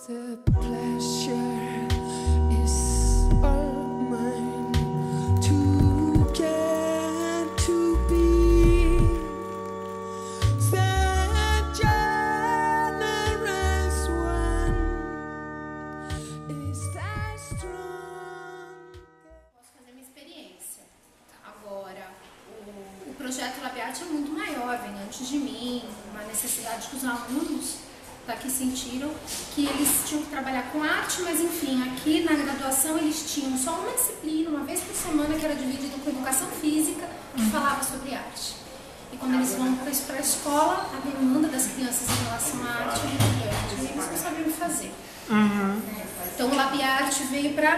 The pleasure is all mine to get to be the generous one is that strong. Posso fazer minha experiência. Agora, o projeto Labiarte é muito maior, vem antes de mim, uma necessidade que os alunos daqui sentiram que eles tinham que trabalhar com arte, mas enfim, aqui na graduação eles tinham só uma disciplina, uma vez por semana, que era dividida com educação física, que falava sobre arte. E quando eles vão para a escola, a demanda das crianças em relação à arte é muito grande, e eles não sabiam o que fazer. Então o Labiarte veio para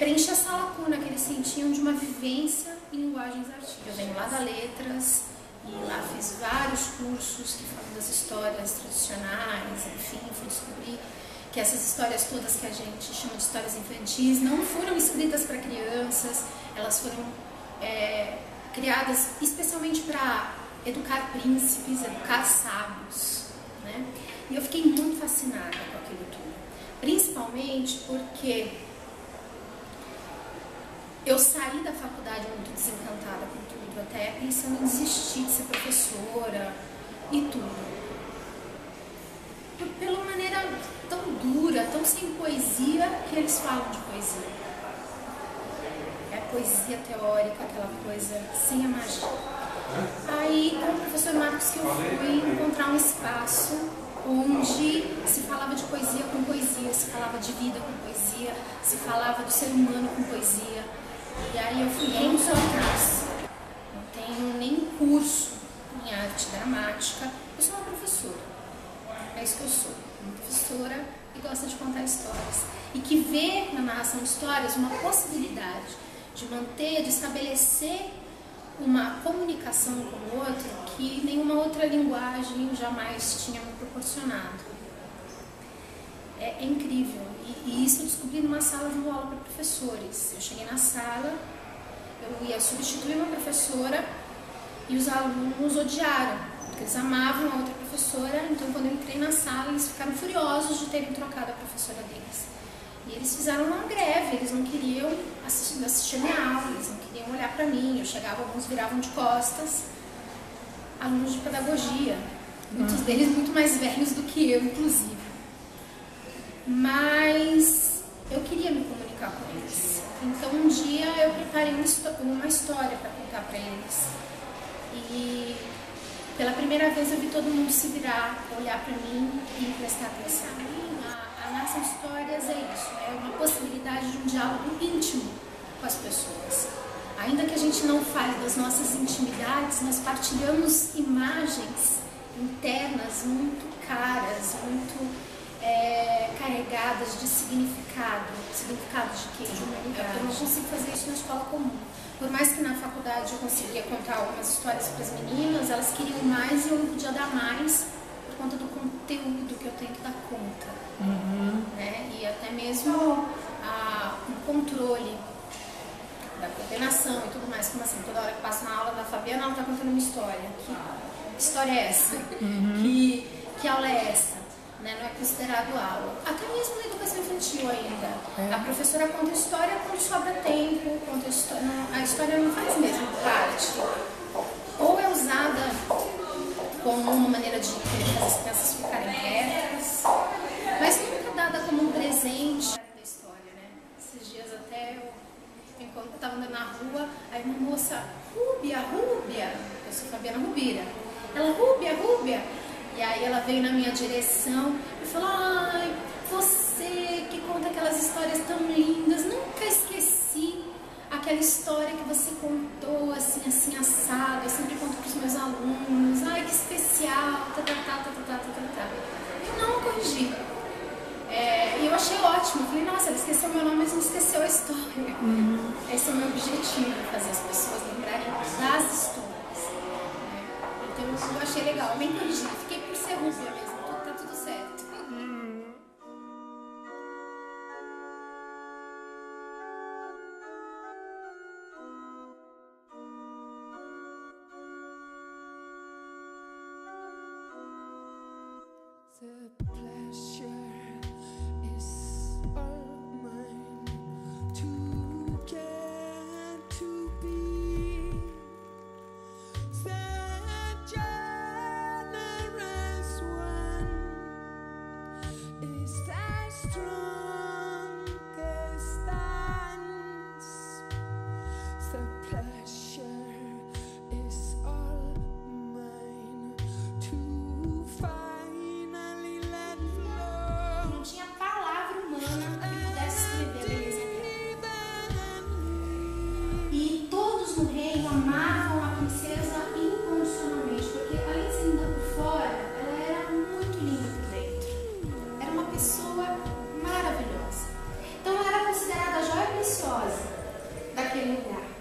preencher essa lacuna que eles sentiam de uma vivência em linguagens artísticas. Eu venho lá da Letras, e lá fiz vários cursos que falam das histórias tradicionais, enfim, fui descobrir que essas histórias todas que a gente chama de histórias infantis não foram escritas para crianças, elas foram criadas especialmente para educar príncipes, educar sábios, né? E eu fiquei muito fascinada com aquilo tudo, principalmente porque eu saí da faculdade muito desencantada com tudo, até pensando em desistir de ser professora e tudo. Pela maneira tão dura, tão sem poesia que eles falam de poesia. É poesia teórica, aquela coisa sem a magia. Aí, com o professor Marcos, que eu fui encontrar um espaço onde se falava de poesia com poesia, se falava de vida com poesia, se falava do ser humano com poesia. E aí eu fui muito atrás. Não tenho nenhum curso em arte dramática. Eu sou uma professora. É isso que eu sou. Uma professora que gosta de contar histórias. E que vê na narração de histórias uma possibilidade de manter, de estabelecer uma comunicação com o outro que nenhuma outra linguagem jamais tinha me proporcionado. É incrível. E isso eu descobri numa sala de aula para professores. Eu cheguei na sala, eu ia substituir uma professora e os alunos odiaram, porque eles amavam a outra professora. Então, quando eu entrei na sala, eles ficaram furiosos de terem trocado a professora deles. E eles fizeram uma greve, eles não queriam assistir minha aula, eles não queriam olhar para mim. Eu chegava, alguns viravam de costas, alunos de pedagogia, muitos deles muito mais velhos do que eu, inclusive. Mas eu queria me comunicar com eles. Então um dia eu preparei uma história para contar para eles. E pela primeira vez eu vi todo mundo se virar, olhar para mim e prestar atenção. A narração de histórias é isso, é uma possibilidade de um diálogo íntimo com as pessoas. Ainda que a gente não fale das nossas intimidades, nós partilhamos imagens internas muito caras, muito carregadas de significado. Significado de quê? De humanidade. Eu não consigo fazer isso na escola comum. Por mais que na faculdade eu conseguia contar algumas histórias para as meninas, elas queriam mais e eu não podia dar mais por conta do conteúdo que eu tenho que dar conta. Né? E até mesmo o controle da coordenação e tudo mais. Como assim, toda hora que passo na aula da Fabiana, ela está contando uma história. Que história é essa? Que aula é essa? Né, não é considerado aula. Até mesmo na educação infantil ainda. A professora conta história quando sobra tempo, conta história, a história não faz mesmo parte. Ou é usada como uma maneira de fazer as crianças ficarem quietas, mas nunca dada como um presente da história, né? Esses dias até enquanto eu estava andando na rua, aí uma moça, Rúbia, eu sou Fabiana Rubira, ela, Rúbia, e aí ela veio na minha direção e falou, ai, você que conta aquelas histórias tão lindas, nunca esqueci aquela história que você contou, assim, assado, eu sempre conto para os meus alunos, ai, que especial, Eu não corrigi. E eu achei ótimo, eu falei, nossa, ela esqueceu meu nome, mas não esqueceu a história. Esse é o meu objetivo, fazer as pessoas lembrarem das histórias. Então eu achei legal, eu nem corrigi, fiquei por ser Rúbia mesmo, tá tudo certo. The pleasure pessoa maravilhosa. Então ela era considerada a joia preciosa daquele lugar.